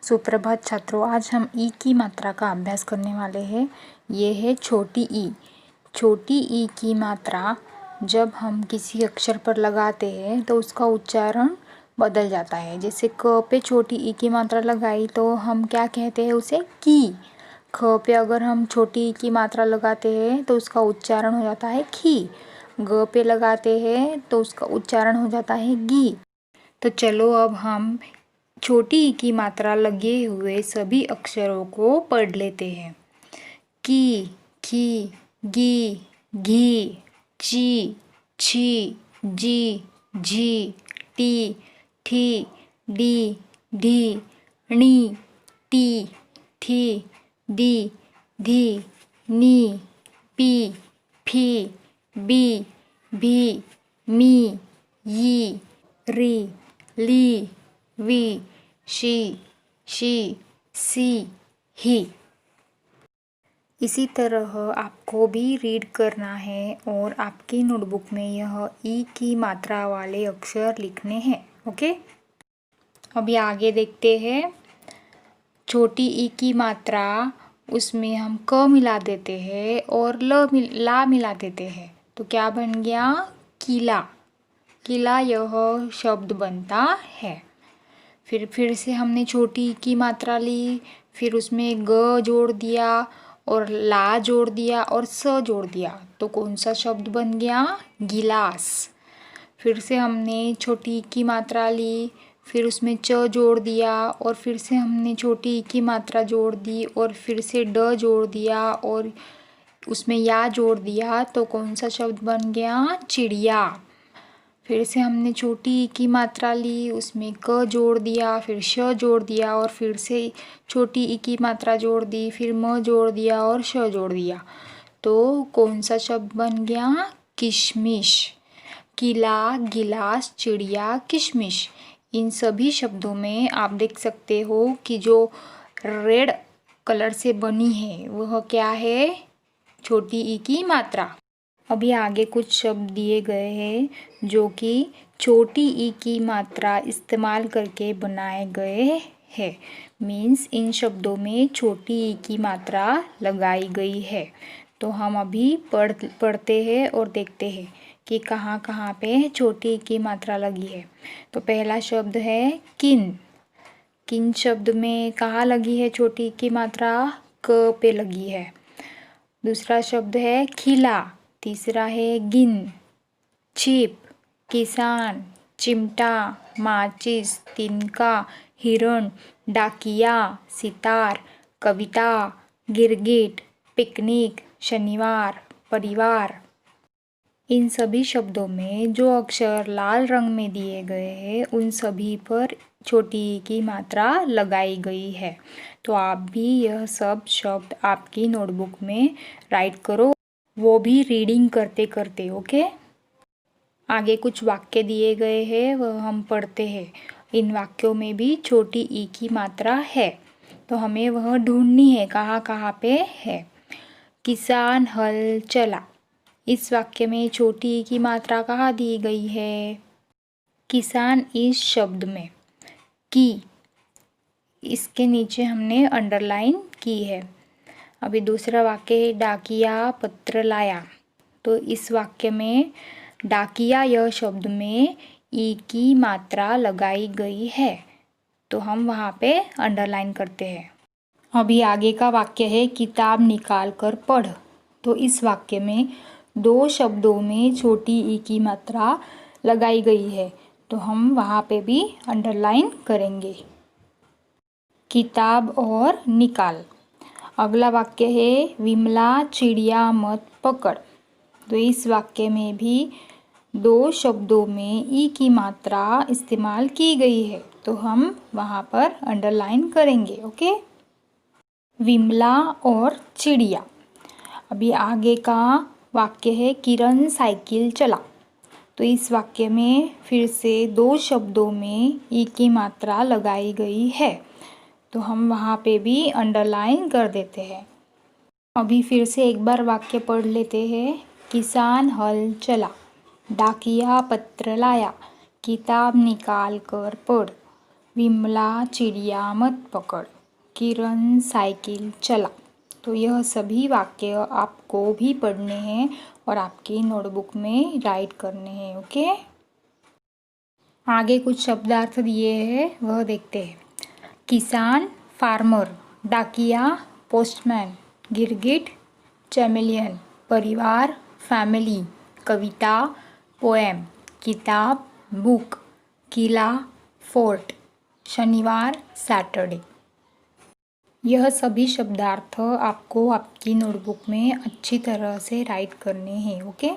सुप्रभात छात्रों, आज हम ई की मात्रा का अभ्यास करने वाले हैं। ये है छोटी ई। छोटी ई की मात्रा जब हम किसी अक्षर पर लगाते हैं तो उसका उच्चारण बदल जाता है। जैसे क पे छोटी ई की मात्रा लगाई तो हम क्या कहते हैं उसे की। ख पे अगर हम छोटी ई की मात्रा लगाते हैं तो उसका उच्चारण हो जाता है खी। ग पे लगाते हैं तो उसका उच्चारण हो जाता है गी। तो चलो अब हम छोटी ई की मात्रा लगे हुए सभी अक्षरों को पढ़ लेते हैं। की, खी, गी, घी, ची, छी, जी, झी, टी, ठी, डी, ढी, णी, टी, थी, दी, धी, नी, पी, फी, बी, भी, मी, यी, री, ली, वी, शी, सी, ही। इसी तरह आपको भी रीड करना है और आपकी नोटबुक में यह ई की मात्रा वाले अक्षर लिखने हैं। ओके, अभी आगे देखते हैं। छोटी ई की मात्रा, उसमें हम क मिला देते हैं और ला मिला देते हैं तो क्या बन गया? किला। किला यह शब्द बनता है। फिर से हमने छोटी ई की मात्रा ली, फिर उसमें ग जोड़ दिया और ला जोड़ दिया और स जोड़ दिया तो कौन सा शब्द बन गया? गिलास। फिर से हमने छोटी ई की मात्रा ली, फिर उसमें च जोड़ दिया और फिर से हमने छोटी ई की मात्रा जोड़ दी और फिर से ड जोड़ दिया और उसमें या जोड़ दिया तो कौन सा शब्द बन गया? चिड़िया। फिर से हमने छोटी ई की मात्रा ली, उसमें क जोड़ दिया, फिर श जोड़ दिया और फिर से छोटी ई की मात्रा जोड़ दी, फिर म जोड़ दिया और श जोड़ दिया तो कौन सा शब्द बन गया? किशमिश। किला, गिलास, चिड़िया, किशमिश। इन सभी शब्दों में आप देख सकते हो कि जो रेड कलर से बनी है वह क्या है? छोटी ई की मात्रा। अभी आगे कुछ शब्द दिए गए हैं जो कि छोटी ई की मात्रा इस्तेमाल करके बनाए गए हैं। मीन्स इन शब्दों में छोटी ई की मात्रा लगाई गई है। तो हम अभी पढ़ते हैं और देखते हैं कि कहाँ कहाँ पे छोटी ई की मात्रा लगी है। तो पहला शब्द है किन। किन शब्द में कहाँ लगी है छोटी ई की मात्रा? क पे लगी है। दूसरा शब्द है खिला। तीसरा है गिन। छिप, किसान, चिमटा, माचिस, तिनका, हिरण, डाकिया, सितार, कविता, गिरगिट, पिकनिक, शनिवार, परिवार। इन सभी शब्दों में जो अक्षर लाल रंग में दिए गए हैं उन सभी पर छोटी ई की मात्रा लगाई गई है। तो आप भी यह सब शब्द आपकी नोटबुक में राइट करो, वो भी रीडिंग करते करते। ओके, आगे कुछ वाक्य दिए गए हैं वह हम पढ़ते हैं। इन वाक्यों में भी छोटी ई की मात्रा है तो हमें वह ढूंढनी है कहाँ कहाँ पे है। किसान हल चला। इस वाक्य में छोटी ई की मात्रा कहाँ दी गई है? किसान इस शब्द में। की, इसके नीचे हमने अंडरलाइन की है। अभी दूसरा वाक्य है डाकिया पत्र लाया। तो इस वाक्य में डाकिया यह शब्द में ई की मात्रा लगाई गई है तो हम वहाँ पे अंडरलाइन करते हैं। अभी आगे का वाक्य है किताब निकाल कर पढ़। तो इस वाक्य में दो शब्दों में छोटी ई की मात्रा लगाई गई है तो हम वहाँ पे भी अंडरलाइन करेंगे। किताब और निकाल। अगला वाक्य है विमला चिड़िया मत पकड़। तो इस वाक्य में भी दो शब्दों में ई की मात्रा इस्तेमाल की गई है तो हम वहाँ पर अंडरलाइन करेंगे। ओके, विमला और चिड़िया। अभी आगे का वाक्य है किरण साइकिल चला। तो इस वाक्य में फिर से दो शब्दों में ई की मात्रा लगाई गई है तो हम वहाँ पे भी अंडरलाइन कर देते हैं। अभी फिर से एक बार वाक्य पढ़ लेते हैं। किसान हल चला, डाकिया पत्र लाया, किताब निकाल कर पढ़। विमला चिड़िया मत पकड़, किरण साइकिल चला। तो यह सभी वाक्य आपको भी पढ़ने हैं और आपकी नोटबुक में राइट करने हैं। ओके, आगे कुछ शब्दार्थ दिए हैं वह देखते हैं। किसान फार्मर, डाकिया पोस्टमैन, गिरगिट चैमेलियन, परिवार फैमिली, कविता पोएम, किताब बुक, किला फोर्ट, शनिवार सैटरडे। यह सभी शब्दार्थ आपको आपकी नोटबुक में अच्छी तरह से राइट करने हैं। ओके।